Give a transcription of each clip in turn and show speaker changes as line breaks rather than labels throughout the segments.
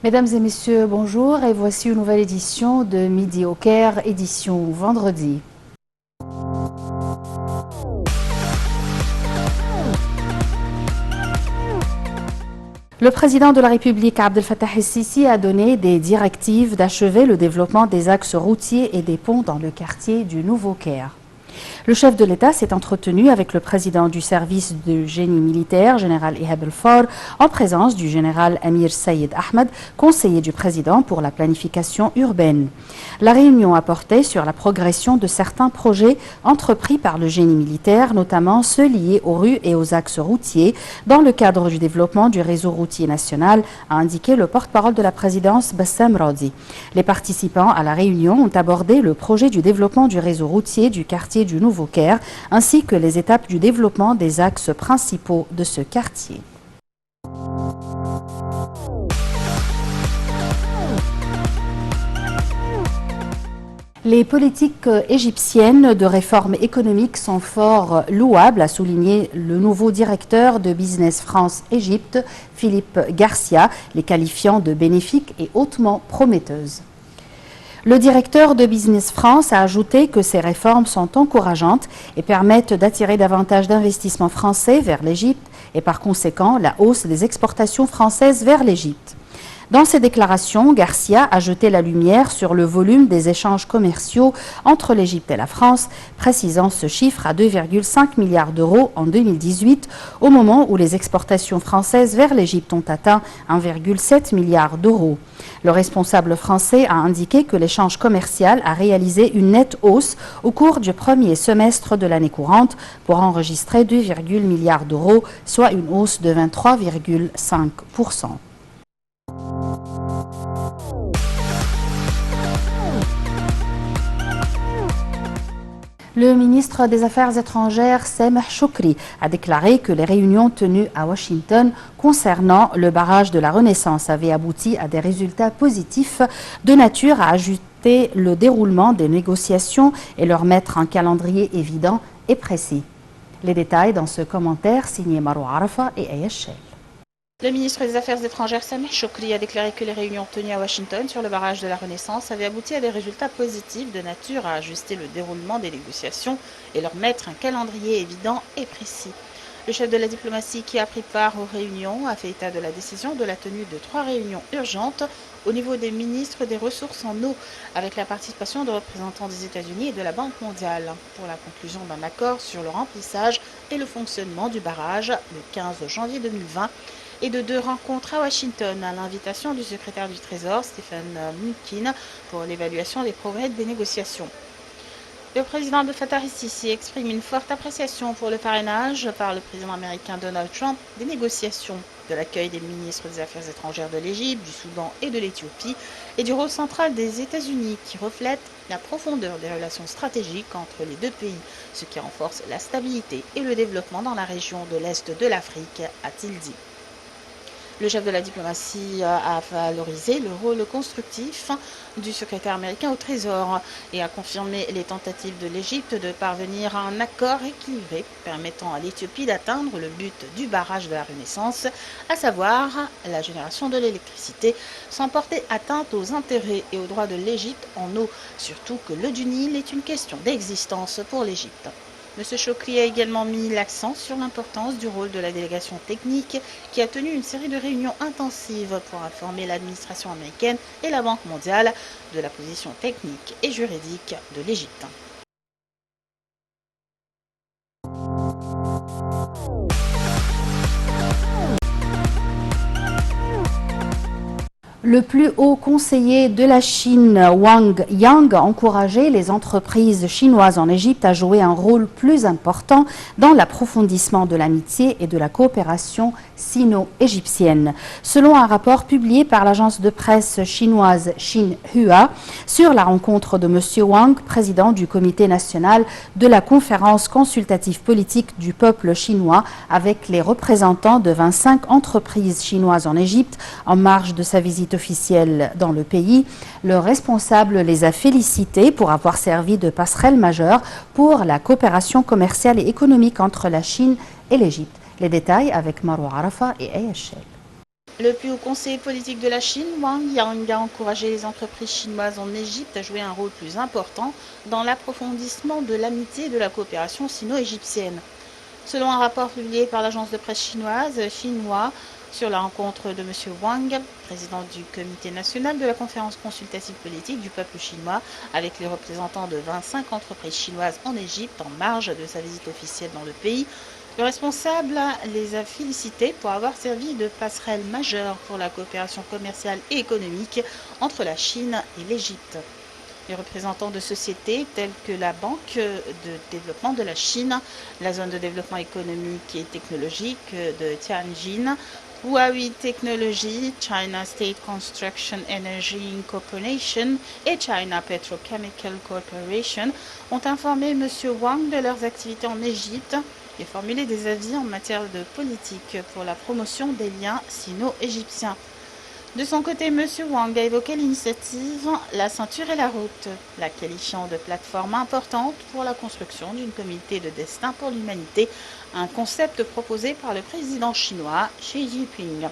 Mesdames et messieurs, bonjour et voici une nouvelle édition de Midi au Caire, édition vendredi. Le président de la République, Abdel Fattah el-Sisi, a donné des directives d'achever le développement des axes routiers et des ponts dans le quartier du Nouveau Caire. Le chef de l'État s'est entretenu avec le président du service de génie militaire, général Ihab el-Faur, en présence du général Amir Saïd Ahmed, conseiller du président pour la planification urbaine. La réunion a porté sur la progression de certains projets entrepris par le génie militaire, notamment ceux liés aux rues et aux axes routiers, dans le cadre du développement du réseau routier national, a indiqué le porte-parole de la présidence, Bassam Radi. Les participants à la réunion ont abordé le projet du développement du réseau routier du quartier du Nouveau Caire, ainsi que les étapes du développement des axes principaux de ce quartier. Les politiques égyptiennes de réforme économique sont fort louables, a souligné le nouveau directeur de Business France-Égypte, Philippe Garcia, les qualifiant de bénéfiques et hautement prometteuses. Le directeur de Business France a ajouté que ces réformes sont encourageantes et permettent d'attirer davantage d'investissements français vers l'Égypte et par conséquent la hausse des exportations françaises vers l'Égypte. Dans ses déclarations, Garcia a jeté la lumière sur le volume des échanges commerciaux entre l'Égypte et la France, précisant ce chiffre à 2,5 milliards d'euros en 2018, au moment où les exportations françaises vers l'Égypte ont atteint 1,7 milliard d'euros. Le responsable français a indiqué que l'échange commercial a réalisé une nette hausse au cours du premier semestre de l'année courante pour enregistrer 2,1 milliards d'euros, soit une hausse de 23,5%. Le ministre des Affaires étrangères, Sameh Choukri, a déclaré que les réunions tenues à Washington concernant le barrage de la Renaissance avaient abouti à des résultats positifs de nature à ajuster le déroulement des négociations et leur mettre un calendrier évident et précis. Les détails dans ce commentaire signé Marwa Arafa et Aya Chel.
Le ministre des Affaires étrangères, Sameh Choukri, a déclaré que les réunions tenues à Washington sur le barrage de la Renaissance avaient abouti à des résultats positifs de nature à ajuster le déroulement des négociations et leur mettre un calendrier évident et précis. Le chef de la diplomatie qui a pris part aux réunions a fait état de la décision de la tenue de 3 réunions urgentes au niveau des ministres des ressources en eau, avec la participation de représentants des États-Unis et de la Banque mondiale, pour la conclusion d'un accord sur le remplissage et le fonctionnement du barrage le 15 janvier 2020, et de 2 rencontres à Washington à l'invitation du secrétaire du Trésor, Stephen Mnuchin, pour l'évaluation des progrès des négociations. Le président Abdel Fattah el-Sisi exprime une forte appréciation pour le parrainage par le président américain Donald Trump des négociations, de l'accueil des ministres des Affaires étrangères de l'Égypte, du Soudan et de l'Éthiopie, et du rôle central des États-Unis qui reflète la profondeur des relations stratégiques entre les deux pays, ce qui renforce la stabilité et le développement dans la région de l'Est de l'Afrique, a-t-il dit. Le chef de la diplomatie a valorisé le rôle constructif du secrétaire américain au Trésor et a confirmé les tentatives de l'Égypte de parvenir à un accord équilibré permettant à l'Éthiopie d'atteindre le but du barrage de la Renaissance, à savoir la génération de l'électricité, sans porter atteinte aux intérêts et aux droits de l'Égypte en eau, surtout que l'eau du Nil est une question d'existence pour l'Égypte. M. Choukri a également mis l'accent sur l'importance du rôle de la délégation technique qui a tenu une série de réunions intensives pour informer l'administration américaine et la Banque mondiale de la position technique et juridique de l'Égypte.
Le plus haut conseiller de la Chine, Wang Yang, a encouragé les entreprises chinoises en Égypte à jouer un rôle plus important dans l'approfondissement de l'amitié et de la coopération sino-égyptienne. Selon un rapport publié par l'agence de presse chinoise Xinhua sur la rencontre de M. Wang, président du comité national de la conférence consultative politique du peuple chinois, avec les représentants de 25 entreprises chinoises en Égypte en marge de sa visite officielle dans le pays, le responsable les a félicités pour avoir servi de passerelle majeure pour la coopération commerciale et économique entre la Chine et l'Égypte. Les détails avec Marwa Arafa et Aya Chel.
Le plus haut conseiller politique de la Chine, Wang Yang, a encouragé les entreprises chinoises en Égypte à jouer un rôle plus important dans l'approfondissement de l'amitié et de la coopération sino-égyptienne. Selon un rapport publié par l'agence de presse chinoise Xinhua sur la rencontre de M. Wang, président du comité national de la conférence consultative politique du peuple chinois, avec les représentants de 25 entreprises chinoises en Égypte en marge de sa visite officielle dans le pays, le responsable les a félicités pour avoir servi de passerelle majeure pour la coopération commerciale et économique entre la Chine et l'Égypte. Les représentants de sociétés telles que la Banque de développement de la Chine, la zone de développement économique et technologique de Tianjin, Huawei Technology, China State Construction Energy Corporation et China Petrochemical Corporation ont informé M. Wang de leurs activités en Égypte et formulé des avis en matière de politique pour la promotion des liens sino-égyptiens. De son côté, M. Wang a évoqué l'initiative La ceinture et la route, la qualifiant de plateforme importante pour la construction d'une communauté de destin pour l'humanité, un concept proposé par le président chinois Xi Jinping.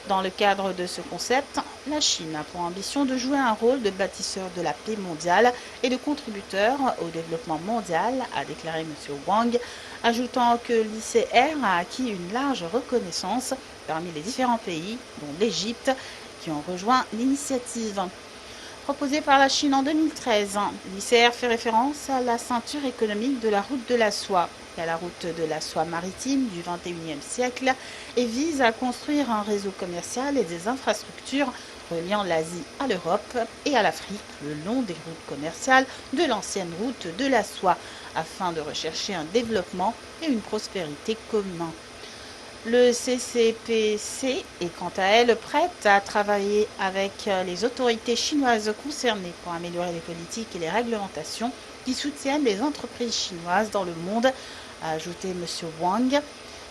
Dans le cadre de ce concept, la Chine a pour ambition de jouer un rôle de bâtisseur de la paix mondiale et de contributeur au développement mondial, a déclaré M. Wang, ajoutant que l'ICR a acquis une large reconnaissance parmi les différents pays, dont l'Égypte, qui ont rejoint l'initiative. Proposée par la Chine en 2013, l'ICR fait référence à la ceinture économique de la route de la soie, à la route de la soie maritime du XXIe siècle, et vise à construire un réseau commercial et des infrastructures reliant l'Asie à l'Europe et à l'Afrique le long des routes commerciales de l'ancienne route de la soie, afin de rechercher un développement et une prospérité communs. Le CCPC est quant à elle prête à travailler avec les autorités chinoises concernées pour améliorer les politiques et les réglementations qui soutiennent les entreprises chinoises dans le monde, a ajouté M. Wang.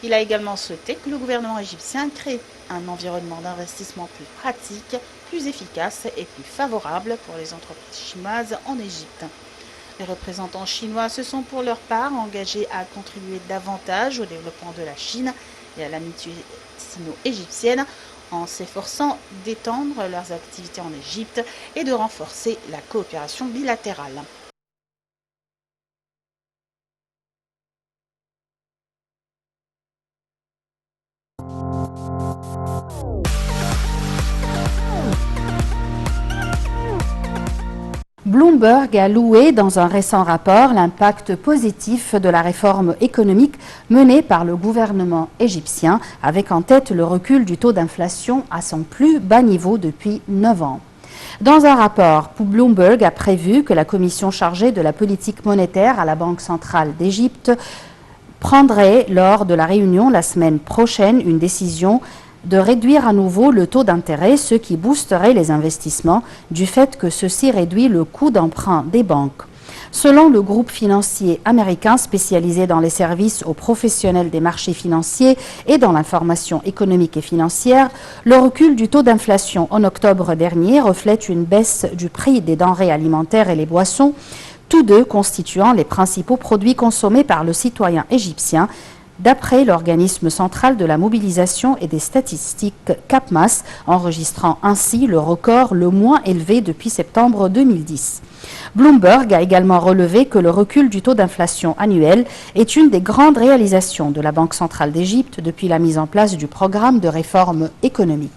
Il a également souhaité que le gouvernement égyptien crée un environnement d'investissement plus pratique, plus efficace et plus favorable pour les entreprises chinoises en Égypte. Les représentants chinois se sont pour leur part engagés à contribuer davantage au développement de la Chine et à l'amitié sino-égyptienne en s'efforçant d'étendre leurs activités en Égypte et de renforcer la coopération bilatérale.
Bloomberg a loué dans un récent rapport l'impact positif de la réforme économique menée par le gouvernement égyptien, avec en tête le recul du taux d'inflation à son plus bas niveau depuis 9 ans. Dans un rapport, Bloomberg a prévu que la commission chargée de la politique monétaire à la Banque centrale d'Égypte prendrait lors de la réunion la semaine prochaine une décision de réduire à nouveau le taux d'intérêt, ce qui boosterait les investissements du fait que ceci réduit le coût d'emprunt des banques. Selon le groupe financier américain spécialisé dans les services aux professionnels des marchés financiers et dans l'information économique et financière, le recul du taux d'inflation en octobre dernier reflète une baisse du prix des denrées alimentaires et les boissons, tous deux constituant les principaux produits consommés par le citoyen égyptien, d'après l'organisme central de la mobilisation et des statistiques CAPMAS, enregistrant ainsi le record le moins élevé depuis septembre 2010. Bloomberg a également relevé que le recul du taux d'inflation annuel est une des grandes réalisations de la Banque centrale d'Égypte depuis la mise en place du programme de réforme économique.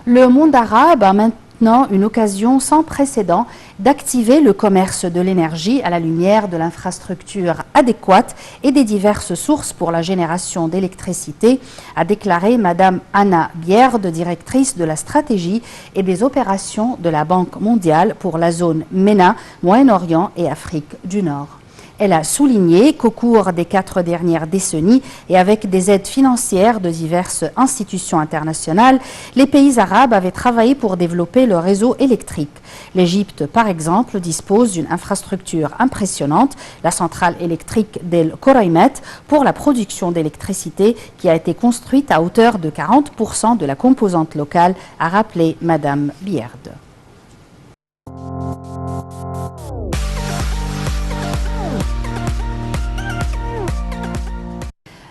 Le monde arabe a maintenant une occasion sans précédent d'activer le commerce de l'énergie à la lumière de l'infrastructure adéquate et des diverses sources pour la génération d'électricité, a déclaré Madame Anna Bierd, directrice de la stratégie et des opérations de la Banque mondiale pour la zone MENA, Moyen-Orient et Afrique du Nord. Elle a souligné qu'au cours des 4 dernières décennies et avec des aides financières de diverses institutions internationales, les pays arabes avaient travaillé pour développer le réseau électrique. L'Égypte, par exemple, dispose d'une infrastructure impressionnante, la centrale électrique d'El Khoraimet, pour la production d'électricité qui a été construite à hauteur de 40% de la composante locale, a rappelé Madame Bierd.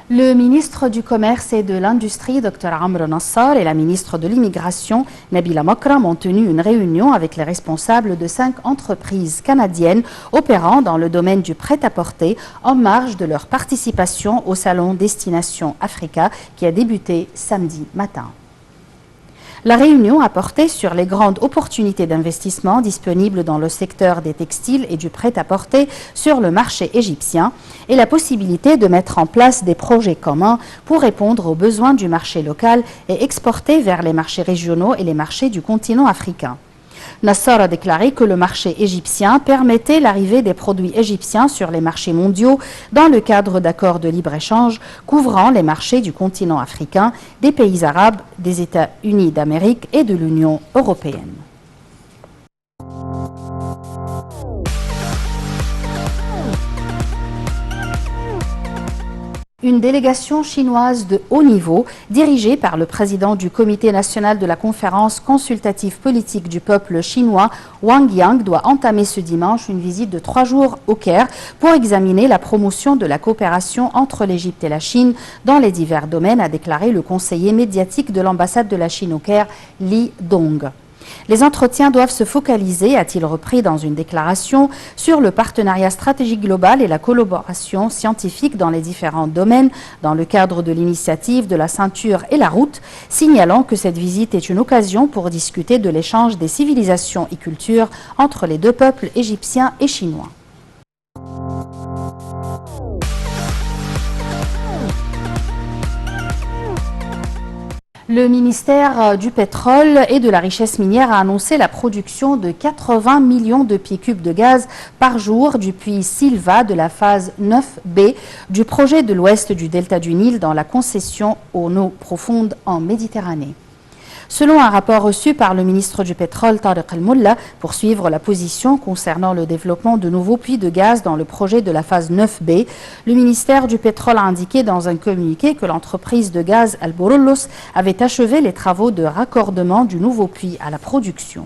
Le ministre du Commerce et de l'Industrie, Dr Amr Nassar, et la ministre de l'Immigration, Nabila Makram, ont tenu une réunion avec les responsables de 5 entreprises canadiennes opérant dans le domaine du prêt-à-porter en marge de leur participation au salon Destination Africa qui a débuté samedi matin. La réunion a porté sur les grandes opportunités d'investissement disponibles dans le secteur des textiles et du prêt-à-porter sur le marché égyptien et la possibilité de mettre en place des projets communs pour répondre aux besoins du marché local et exporter vers les marchés régionaux et les marchés du continent africain. Nassar a déclaré que le marché égyptien permettait l'arrivée des produits égyptiens sur les marchés mondiaux dans le cadre d'accords de libre-échange couvrant les marchés du continent africain, des pays arabes, des États-Unis d'Amérique et de l'Union européenne. Une délégation chinoise de haut niveau, dirigée par le président du Comité national de la conférence consultative politique du peuple chinois, Wang Yang, doit entamer ce dimanche une visite de 3 jours au Caire pour examiner la promotion de la coopération entre l'Égypte et la Chine dans les divers domaines, a déclaré le conseiller médiatique de l'ambassade de la Chine au Caire, Li Dong. Les entretiens doivent se focaliser, a-t-il repris dans une déclaration, sur le partenariat stratégique global et la collaboration scientifique dans les différents domaines dans le cadre de l'initiative de la ceinture et la route, signalant que cette visite est une occasion pour discuter de l'échange des civilisations et cultures entre les deux peuples égyptiens et chinois. Le ministère du pétrole et de la richesse minière a annoncé la production de 80 millions de pieds cubes de gaz par jour du puits Silva de la phase 9B du projet de l'ouest du delta du Nil dans la concession aux eaux profondes en Méditerranée. Selon un rapport reçu par le ministre du Pétrole, Tariq El-Molla, pour suivre la position concernant le développement de nouveaux puits de gaz dans le projet de la phase 9B, le ministère du Pétrole a indiqué dans un communiqué que l'entreprise de gaz Al-Borollos avait achevé les travaux de raccordement du nouveau puits à la production.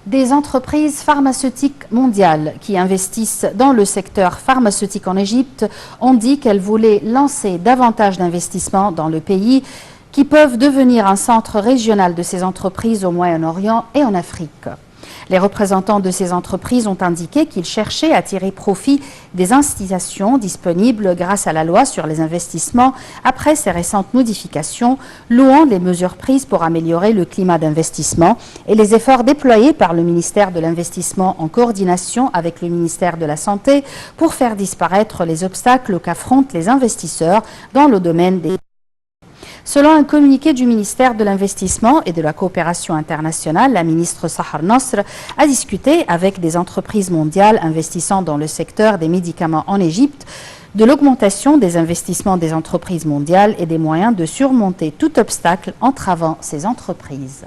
Des entreprises pharmaceutiques mondiales qui investissent dans le secteur pharmaceutique en Égypte ont dit qu'elles voulaient lancer davantage d'investissements dans le pays qui peuvent devenir un centre régional de ces entreprises au Moyen-Orient et en Afrique. Les représentants de ces entreprises ont indiqué qu'ils cherchaient à tirer profit des incitations disponibles grâce à la loi sur les investissements après ces récentes modifications, louant les mesures prises pour améliorer le climat d'investissement et les efforts déployés par le ministère de l'Investissement en coordination avec le ministère de la Santé pour faire disparaître les obstacles qu'affrontent les investisseurs dans le domaine des... Selon un communiqué du ministère de l'Investissement et de la Coopération internationale, la ministre Sahar Nasr a discuté avec des entreprises mondiales investissant dans le secteur des médicaments en Égypte de l'augmentation des investissements des entreprises mondiales et des moyens de surmonter tout obstacle entravant ces entreprises.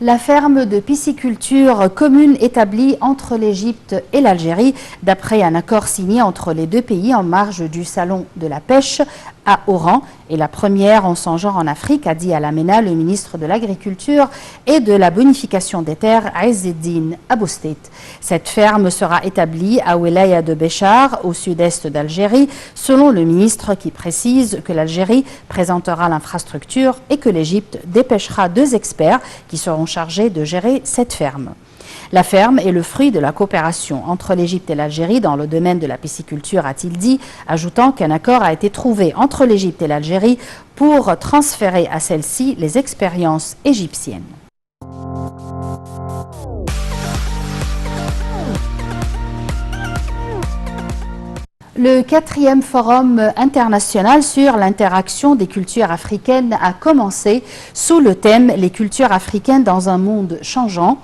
La ferme de pisciculture commune établie entre l'Égypte et l'Algérie, d'après un accord signé entre les deux pays en marge du salon de la pêche à Oran, est la première en son genre en Afrique, a dit à la MENA le ministre de l'Agriculture et de la Bonification des Terres, Izzeddine Abousteit. Cette ferme sera établie à Wilaya de Béchar, au sud-est d'Algérie, selon le ministre qui précise que l'Algérie présentera l'infrastructure et que l'Égypte dépêchera 2 experts qui seront chargés de gérer cette ferme. La ferme est le fruit de la coopération entre l'Égypte et l'Algérie dans le domaine de la pisciculture, a-t-il dit, ajoutant qu'un accord a été trouvé entre l'Égypte et l'Algérie pour transférer à celle-ci les expériences égyptiennes. Le 4e forum international sur l'interaction des cultures africaines a commencé sous le thème « Les cultures africaines dans un monde changeant »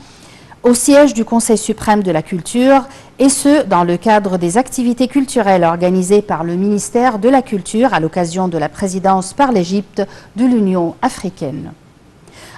au siège du Conseil suprême de la culture, et ce, dans le cadre des activités culturelles organisées par le ministère de la Culture à l'occasion de la présidence par l'Égypte de l'Union africaine.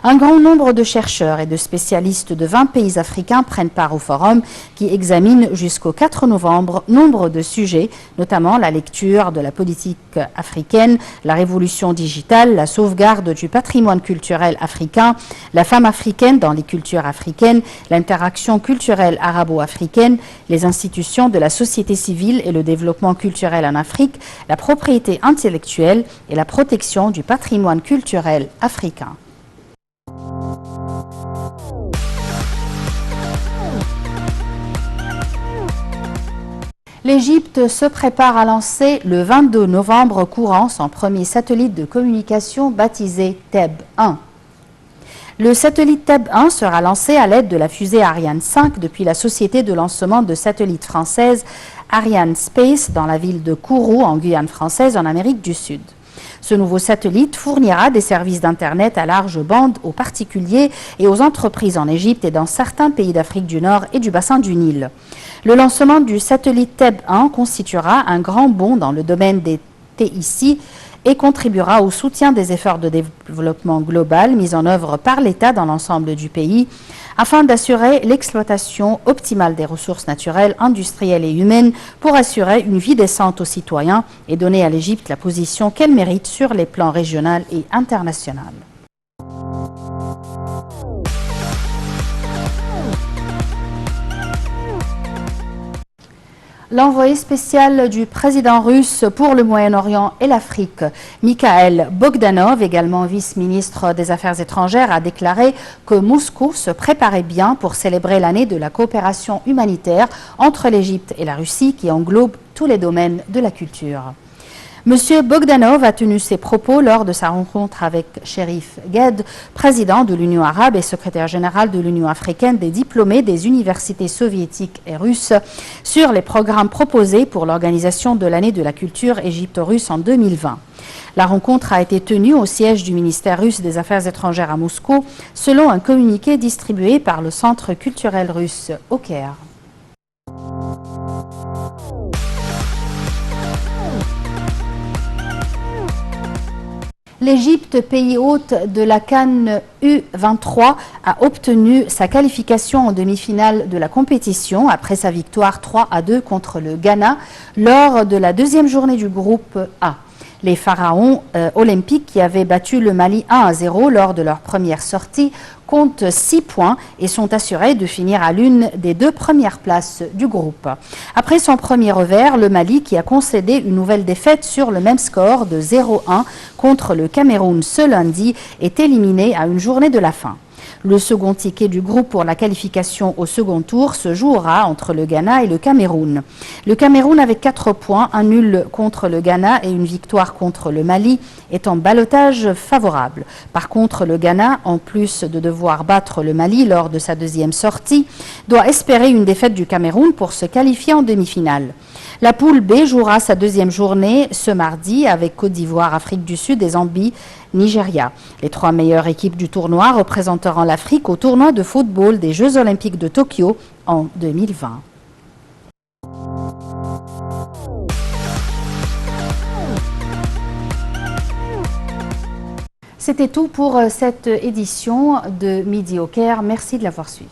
Un grand nombre de chercheurs et de spécialistes de 20 pays africains prennent part au forum qui examine jusqu'au 4 novembre nombre de sujets, notamment la lecture de la politique africaine, la révolution digitale, la sauvegarde du patrimoine culturel africain, la femme africaine dans les cultures africaines, l'interaction culturelle arabo-africaine, les institutions de la société civile et le développement culturel en Afrique, la propriété intellectuelle et la protection du patrimoine culturel africain. L'Égypte se prépare à lancer le 22 novembre courant son premier satellite de communication baptisé TEB 1. Le satellite TEB 1 sera lancé à l'aide de la fusée Ariane 5 depuis la société de lancement de satellites française Ariane Space dans la ville de Kourou en Guyane française en Amérique du Sud. Ce nouveau satellite fournira des services d'Internet à large bande aux particuliers et aux entreprises en Égypte et dans certains pays d'Afrique du Nord et du bassin du Nil. Le lancement du satellite TEB 1 constituera un grand bond dans le domaine des TIC et contribuera au soutien des efforts de développement global mis en œuvre par l'État dans l'ensemble du pays afin d'assurer l'exploitation optimale des ressources naturelles, industrielles et humaines pour assurer une vie décente aux citoyens et donner à l'Égypte la position qu'elle mérite sur les plans régional et international. L'envoyé spécial du président russe pour le Moyen-Orient et l'Afrique, Mikhail Bogdanov, également vice-ministre des Affaires étrangères, a déclaré que Moscou se préparait bien pour célébrer l'année de la coopération humanitaire entre l'Égypte et la Russie qui englobe tous les domaines de la culture. Monsieur Bogdanov a tenu ses propos lors de sa rencontre avec Cherif Gued, président de l'Union arabe et secrétaire général de l'Union africaine des diplômés des universités soviétiques et russes, sur les programmes proposés pour l'organisation de l'année de la culture égypto-russe en 2020. La rencontre a été tenue au siège du ministère russe des Affaires étrangères à Moscou, selon un communiqué distribué par le Centre culturel russe au Caire. L'Égypte, pays hôte de la CAN U23, a obtenu sa qualification en demi-finale de la compétition après sa victoire 3-2 contre le Ghana lors de la deuxième journée du groupe A. Les pharaons olympiques qui avaient battu le Mali 1-0 lors de leur première sortie comptent 6 points et sont assurés de finir à l'une des 2 premières places du groupe. Après son premier revers, le Mali, qui a concédé une nouvelle défaite sur le même score de 0-1 contre le Cameroun ce lundi, est éliminé à une journée de la fin. Le second ticket du groupe pour la qualification au second tour se jouera entre le Ghana et le Cameroun. Le Cameroun avec 4 points, un nul contre le Ghana et une victoire contre le Mali est en ballottage favorable. Par contre, le Ghana, en plus de devoir battre le Mali lors de sa deuxième sortie, doit espérer une défaite du Cameroun pour se qualifier en demi-finale. La poule B jouera sa deuxième journée ce mardi avec Côte d'Ivoire, Afrique du Sud et Zambie, Nigeria. Les 3 meilleures équipes du tournoi représenteront l'Afrique au tournoi de football des Jeux Olympiques de Tokyo en 2020. C'était tout pour cette édition de Midi au Caire. Merci de l'avoir suivi.